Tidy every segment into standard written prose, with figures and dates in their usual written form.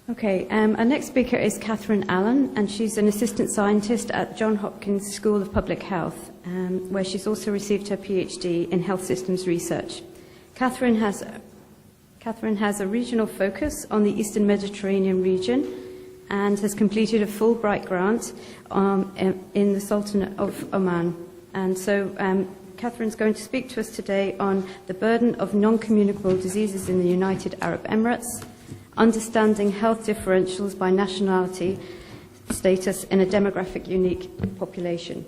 Okay, our next speaker is Katharine Allen, and she's an assistant scientist at Johns Hopkins School of Public Health, where she's also received her PhD in health systems research. Katharine has a regional focus on the Eastern Mediterranean region and has completed a Fulbright grant in the Sultanate of Oman. And so Katharine's going to speak to us today on the burden of non-communicable diseases in the United Arab Emirates, understanding health differentials by nationality status in a demographic unique population.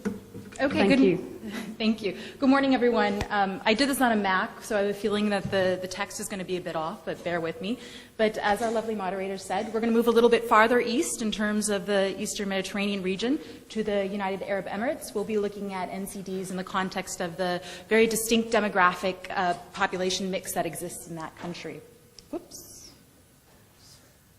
Okay, Thank you. Thank you. Good morning, everyone. I did this on a Mac, so I have a feeling that the text is going to be a bit off, but bear with me. But as our lovely moderator said, we're going to move a little bit farther east in terms of the Eastern Mediterranean region to the United Arab Emirates. We'll be looking at NCDs in the context of the very distinct demographic population mix that exists in that country. Whoops.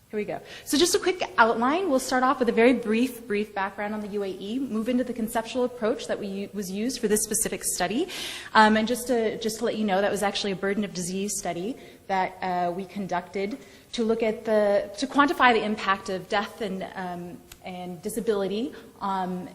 Here we go. So just a quick outline. We'll start off with a very brief background on the UAE, move into the conceptual approach that was used for this specific study. And just to let you know, that was actually a burden of disease study that we conducted to look at to quantify the impact of death and disability on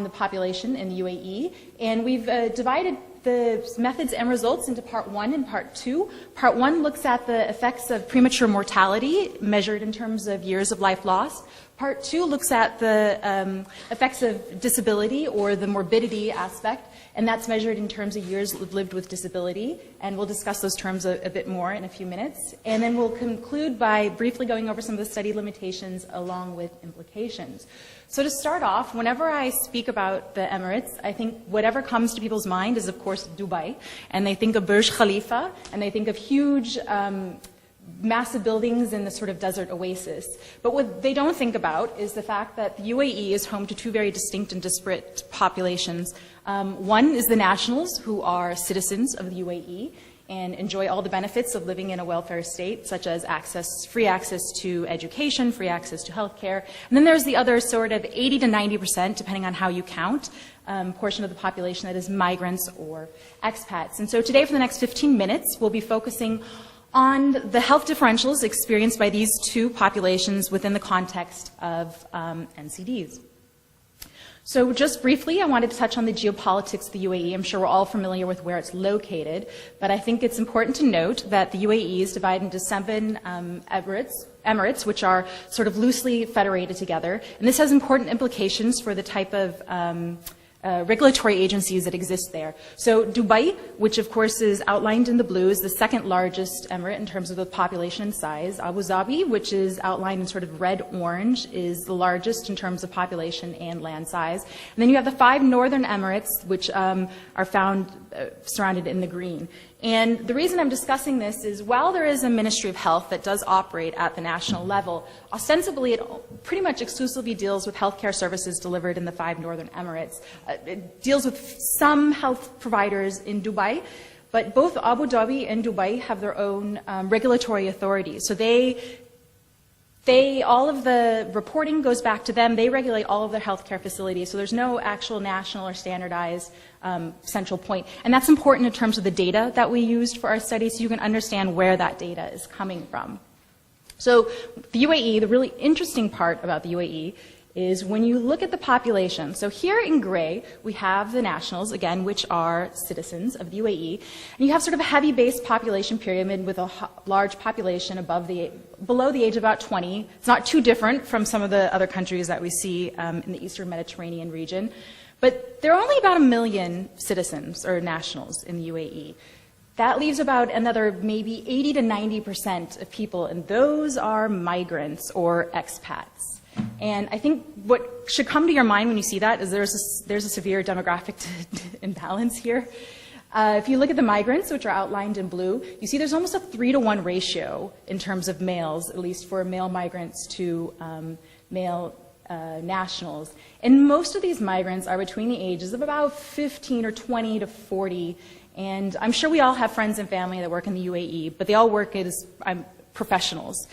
the population in the UAE. And we've divided the methods and results into part 1 and part 2. Part 1 looks at the effects of premature mortality measured in terms of years of life lost. Part 2 looks at the effects of disability or the morbidity aspect, and that's measured in terms of years lived with disability. And we'll discuss those terms a bit more in a few minutes. And then we'll conclude by briefly going over some of the study limitations along with implications. So to start off, whenever I speak about the Emirates, I think whatever comes to people's mind is, of course, Dubai. And they think of Burj Khalifa, and they think of huge, massive buildings in the sort of desert oasis. But what they don't think about is the fact that the UAE is home to two very distinct and disparate populations. One is the nationals, who are citizens of the UAE and enjoy all the benefits of living in a welfare state, such as free access to education, free access to healthcare. And then there's the other sort of 80 to 90%, depending on how you count, portion of the population that is migrants or expats. And so today, for the next 15 minutes, we'll be focusing on the health differentials experienced by these two populations within the context of NCDs. So just briefly, I wanted to touch on the geopolitics of the UAE. I'm sure we're all familiar with where it's located, but I think it's important to note that the UAE is divided into 7 emirates, which are sort of loosely federated together. And this has important implications for the type of regulatory agencies that exist there. So Dubai, which of course is outlined in the blue, is the second largest emirate in terms of the population and size. Abu Dhabi, which is outlined in sort of red-orange, is the largest in terms of population and land size. And then you have the 5 northern emirates, which are found surrounded in the green. And the reason I'm discussing this is while there is a Ministry of Health that does operate at the national level, ostensibly it pretty much exclusively deals with healthcare services delivered in the 5 northern emirates. It deals with some health providers in Dubai, but both Abu Dhabi and Dubai have their own regulatory authorities. So all of the reporting goes back to them. They regulate all of their healthcare facilities. So there's no actual national or standardized central point. And that's important in terms of the data that we used for our study, so you can understand where that data is coming from. So the UAE, the really interesting part about the UAE is when you look at the population. So here in gray, we have the nationals, again, which are citizens of the UAE. And you have sort of a heavy base population pyramid with a large population below the age of about 20. It's not too different from some of the other countries that we see in the Eastern Mediterranean region. But there are only about 1 million citizens or nationals in the UAE. That leaves about another maybe 80 to 90% of people, and those are migrants or expats. And I think what should come to your mind when you see that is there's a severe demographic imbalance here. If you look at the migrants, which are outlined in blue, you see there's almost a 3-to-1 ratio in terms of males, at least for male migrants to male nationals. And most of these migrants are between the ages of about 15 or 20 to 40. And I'm sure we all have friends and family that work in the UAE, but they all work as professionals.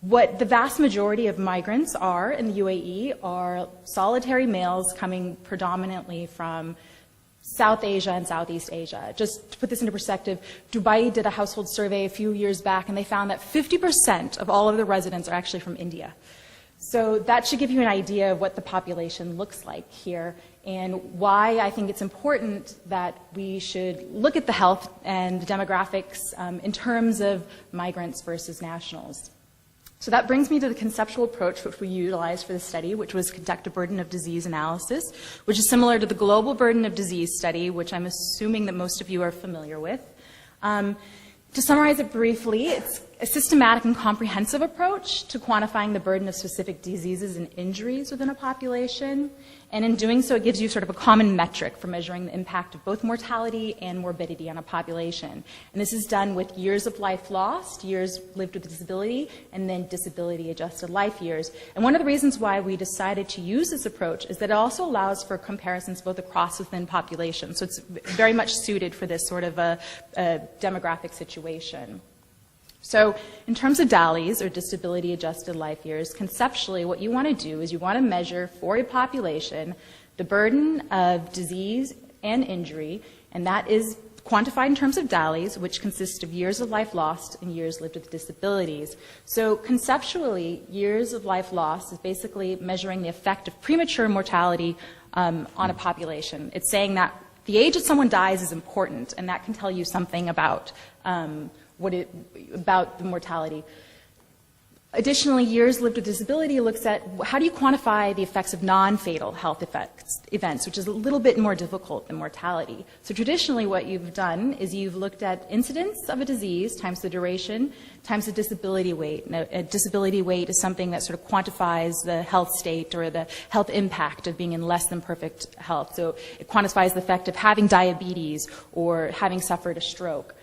What the vast majority of migrants are in the UAE are solitary males coming predominantly from South Asia and Southeast Asia. Just to put this into perspective, Dubai did a household survey a few years back, and they found that 50% of all of the residents are actually from India. So that should give you an idea of what the population looks like here, and why I think it's important that we should look at the health and the demographics in terms of migrants versus nationals. So that brings me to the conceptual approach which we utilized for the study, which was conduct a burden of disease analysis, which is similar to the global burden of disease study, which I'm assuming that most of you are familiar with. To summarize it briefly, it's a systematic and comprehensive approach to quantifying the burden of specific diseases and injuries within a population. And in doing so, it gives you sort of a common metric for measuring the impact of both mortality and morbidity on a population. And this is done with years of life lost, years lived with a disability, and then disability-adjusted life years. And one of the reasons why we decided to use this approach is that it also allows for comparisons both across within populations. So it's very much suited for this sort of a demographic situation. So in terms of DALYs, or disability-adjusted life years, conceptually what you want to do is you want to measure for a population the burden of disease and injury, and that is quantified in terms of DALYs, which consist of years of life lost and years lived with disabilities. So conceptually, years of life lost is basically measuring the effect of premature mortality on a population. It's saying that the age that someone dies is important, and that can tell you something about about the mortality. Additionally, years lived with disability looks at how do you quantify the effects of non-fatal health events, which is a little bit more difficult than mortality. So traditionally what you've done is you've looked at incidence of a disease times the duration times the disability weight. Now, a disability weight is something that sort of quantifies the health state or the health impact of being in less than perfect health. So it quantifies the effect of having diabetes or having suffered a stroke.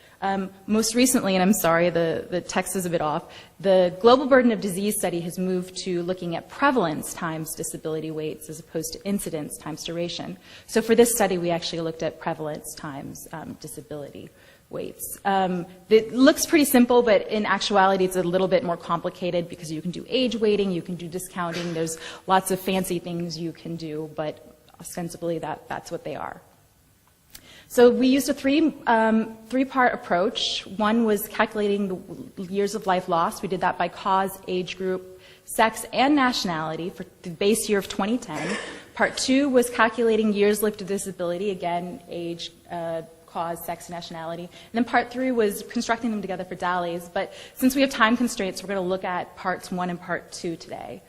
Most recently, and I'm sorry, the text is a bit off, the Global Burden of Disease study has moved to looking at prevalence times disability weights as opposed to incidence times duration. So for this study, we actually looked at prevalence times disability weights. It looks pretty simple, but in actuality, it's a little bit more complicated because you can do age weighting, you can do discounting, there's lots of fancy things you can do, but ostensibly that's what they are. So we used a three-part approach. One was calculating the years of life lost. We did that by cause, age group, sex, and nationality for the base year of 2010. Part two was calculating years lived with disability, again, age, cause, sex, nationality. And then part three was constructing them together for DALYs. But since we have time constraints, we're going to look at parts one and part two today.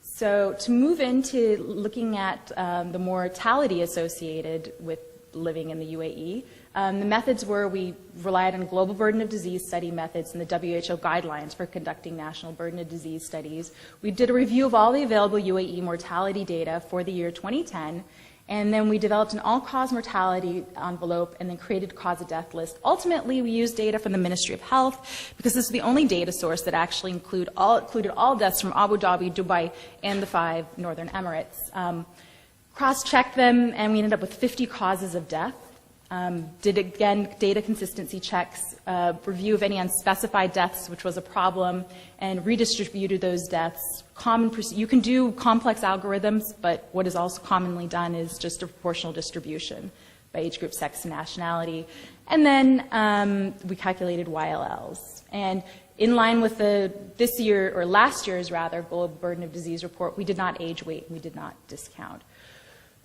So to move into looking at the mortality associated with living in the UAE. The methods were we relied on global burden of disease study methods and the WHO guidelines for conducting national burden of disease studies. We did a review of all the available UAE mortality data for the year 2010, and then we developed an all-cause mortality envelope and then created a cause of death list. Ultimately, we used data from the Ministry of Health because this is the only data source that actually included all deaths from Abu Dhabi, Dubai, and the 5 Northern Emirates. Cross-checked them, and we ended up with 50 causes of death. Did, again, data consistency checks, review of any unspecified deaths, which was a problem, and redistributed those deaths. You can do complex algorithms, but what is also commonly done is just a proportional distribution by age group, sex, and nationality. And then we calculated YLLs. And in line with this year, or last year's rather, Global Burden of Disease report, we did not age weight, we did not discount.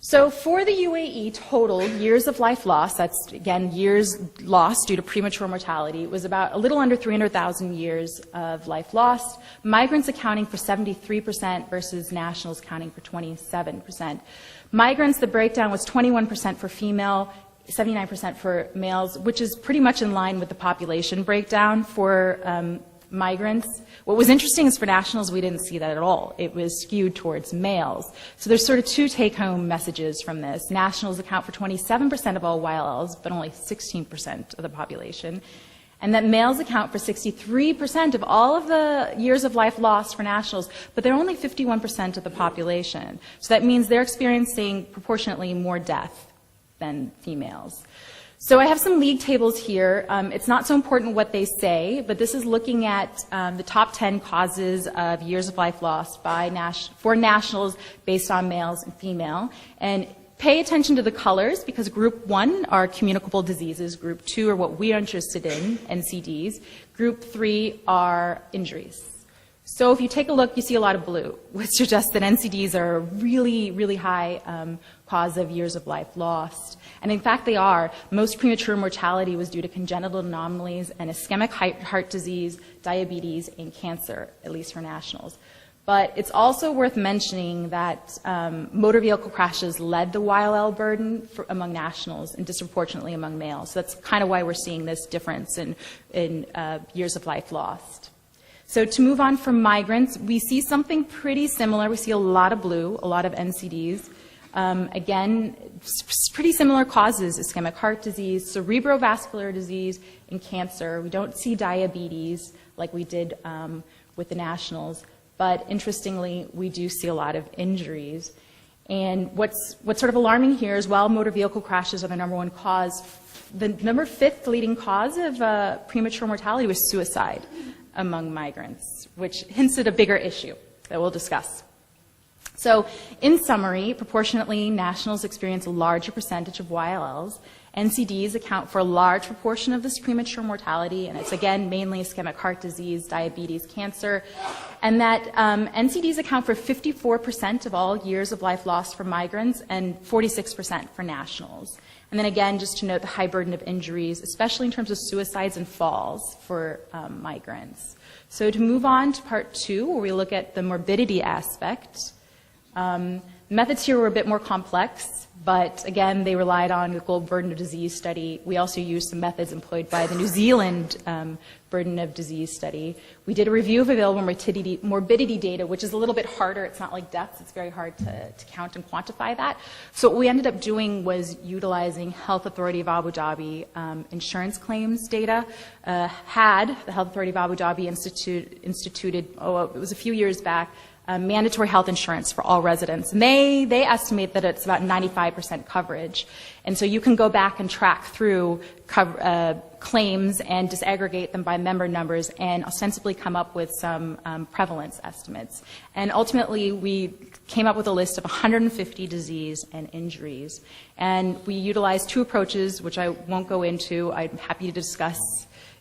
So for the UAE total years of life lost, that's again years lost due to premature mortality, it was about a little under 300,000 years of life lost, migrants accounting for 73% versus nationals accounting for 27%. Migrants, the breakdown was 21% for female, 79% for males, which is pretty much in line with the population breakdown for migrants. What was interesting is for nationals, we didn't see that at all. It was skewed towards males. So there's sort of two take-home messages from this. Nationals account for 27% of all YLLs, but only 16% of the population. And that males account for 63% of all of the years of life lost for nationals, but they're only 51% of the population. So that means they're experiencing proportionately more death than females. So I have some league tables here. It's not so important what they say, but this is looking at the top 10 causes of years of life lost for nationals based on males and female. And Pay attention to the colors because group 1 are communicable diseases, group 2 are what we are interested in, NCDs, group 3 are injuries. So if you take a look, you see a lot of blue, which suggests that NCDs are a really, really high cause of years of life lost. And in fact, they are. Most premature mortality was due to congenital anomalies and ischemic heart disease, diabetes, and cancer, at least for nationals. But it's also worth mentioning that motor vehicle crashes led the YLL burden among nationals and disproportionately among males. So that's kind of why we're seeing this difference in years of life lost. So to move on from migrants, we see something pretty similar. We see a lot of blue, a lot of NCDs. Again, pretty similar causes: ischemic heart disease, cerebrovascular disease, and cancer. We don't see diabetes like we did with the nationals. But interestingly, we do see a lot of injuries. And what's sort of alarming here is while motor vehicle crashes are the #1 cause, the #5 leading cause of premature mortality was suicide among migrants, which hints at a bigger issue that we'll discuss. So in summary, proportionately, nationals experience a larger percentage of YLLs. NCDs account for a large proportion of this premature mortality, and it's again mainly ischemic heart disease, diabetes, cancer, and that NCDs account for 54% of all years of life lost for migrants and 46% for nationals. And then again, just to note the high burden of injuries, especially in terms of suicides and falls for migrants. So to move on to part 2, where we look at the morbidity aspect. Methods here were a bit more complex, but again, they relied on the global burden of disease study. We also used some methods employed by the New Zealand burden of disease study. We did a review of available morbidity data, which is a little bit harder. It's not like deaths. It's very hard to count and quantify that. So what we ended up doing was utilizing Health Authority of Abu Dhabi insurance claims data. The Health Authority of Abu Dhabi instituted, it was a few years back, mandatory health insurance for all residents. And they estimate that it's about 95% coverage. And so you can go back and track through claims and disaggregate them by member numbers and ostensibly come up with some prevalence estimates. And ultimately, we came up with a list of 150 disease and injuries. And we utilized 2 approaches, which I won't go into. I'm happy to discuss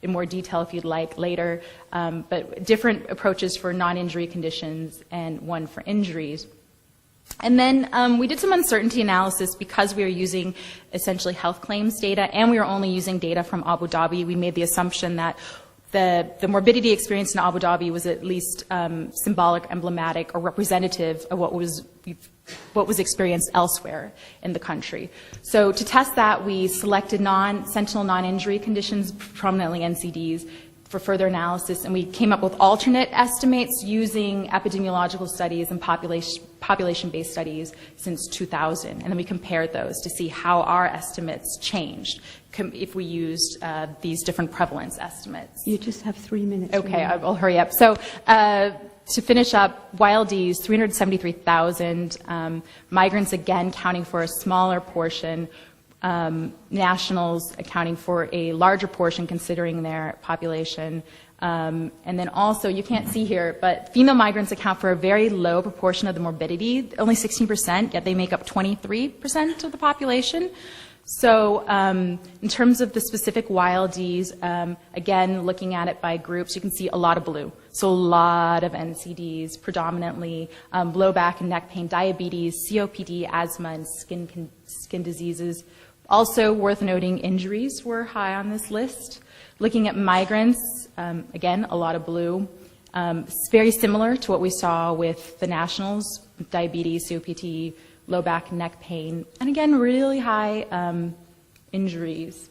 in more detail if you'd like later, but different approaches for non-injury conditions and one for injuries. And then we did some uncertainty analysis because we were using essentially health claims data and we were only using data from Abu Dhabi. We made the assumption that the morbidity experience in Abu Dhabi was at least symbolic, emblematic, or representative of what was experienced elsewhere in the country. So to test that, we selected sentinel non-injury conditions, prominently NCDs, for further analysis, and we came up with alternate estimates using epidemiological studies and population-based studies since 2000. And then we compared those to see how our estimates changed if we used these different prevalence estimates. You just have 3 minutes. Okay, I'll hurry up. So to finish up, YLDs, 373,000, migrants again counting for a smaller portion, nationals accounting for a larger portion considering their population. And then also, you can't see here, but female migrants account for a very low proportion of the morbidity, only 16%, yet they make up 23% of the population. So in terms of the specific YLDs, again, looking at it by groups, you can see a lot of blue. So a lot of NCDs, predominantly low back and neck pain, diabetes, COPD, asthma, and skin diseases. Also worth noting, injuries were high on this list. Looking at migrants, again, a lot of blue. It's very similar to what we saw with the nationals, diabetes, COPD, low back and neck pain, and again, really high injuries.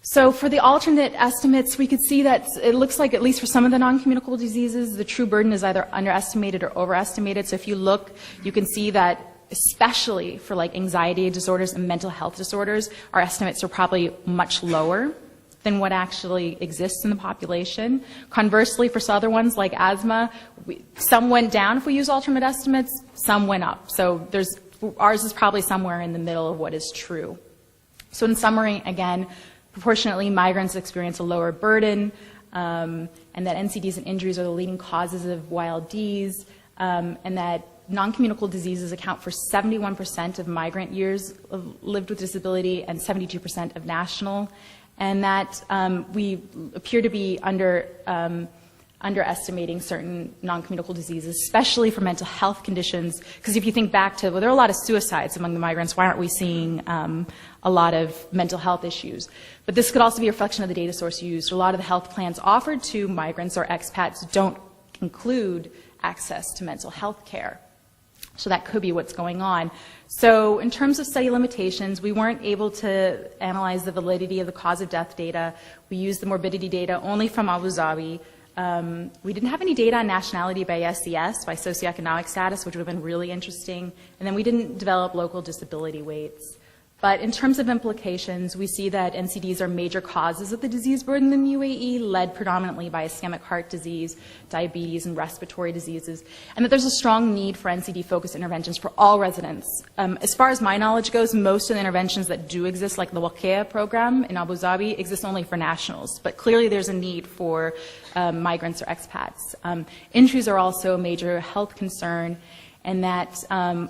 So for the alternate estimates, we could see that it looks like, at least for some of the non-communicable diseases, the true burden is either underestimated or overestimated. So if you look, you can see that especially for like anxiety disorders and mental health disorders, our estimates are probably much lower than what actually exists in the population. Conversely, for some other ones like asthma, some went down if we use alternate estimates, some went up. So ours is probably somewhere in the middle of what is true. So in summary, again, proportionately migrants experience a lower burden, and that NCDs and injuries are the leading causes of YLDs, and that non-communicable diseases account for 71% of migrant years lived with disability and 72% of national, and that we appear to be underestimating certain non-communicable diseases, especially for mental health conditions. Because if you think back to, well, there are a lot of suicides among the migrants, why aren't we seeing a lot of mental health issues? But this could also be a reflection of the data source used. A lot of the health plans offered to migrants or expats don't include access to mental health care. So that could be what's going on. So in terms of study limitations, we weren't able to analyze the validity of the cause of death data. We used the morbidity data only from Abu Dhabi. We didn't have any data on nationality by SES, by socioeconomic status, which would have been really interesting. And then we didn't develop local disability weights. But in terms of implications, we see that NCDs are major causes of the disease burden in the UAE, led predominantly by ischemic heart disease, diabetes, and respiratory diseases, and that there's a strong need for NCD-focused interventions for all residents. As far as my knowledge goes, most of the interventions that do exist, like the Waqia program in Abu Dhabi, exist only for nationals, but clearly there's a need for migrants or expats. Injuries are also a major health concern, and that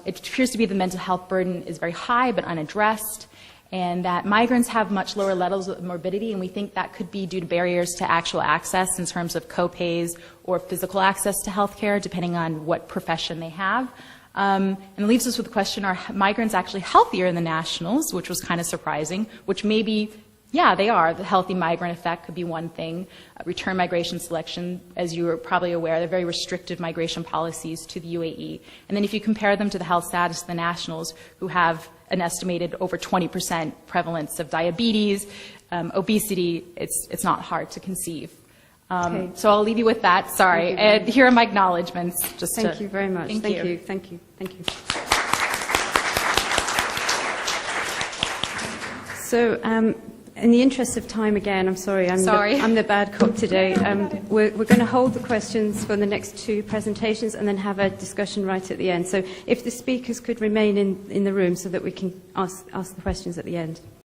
it appears to be the mental health burden is very high but unaddressed, and that migrants have much lower levels of morbidity, and we think that could be due to barriers to actual access in terms of co-pays or physical access to health care, depending on what profession they have. And it leaves us with the question, are migrants actually healthier than nationals, which was kind of surprising, which maybe, yeah, they are. The healthy migrant effect could be one thing. Return migration selection, as you are probably aware, they're very restrictive migration policies to the UAE. And then if you compare them to the health status of the nationals, who have an estimated over 20% prevalence of diabetes, obesity, it's not hard to conceive. Okay. So I'll leave you with that. Sorry. And here are my acknowledgements. Thank you very much. Thank you. Thank you. Thank you. So, in the interest of time again, I'm sorry, I'm the bad cop today. We're going to hold the questions for the next two presentations and then have a discussion right at the end. So if the speakers could remain in the room so that we can ask the questions at the end.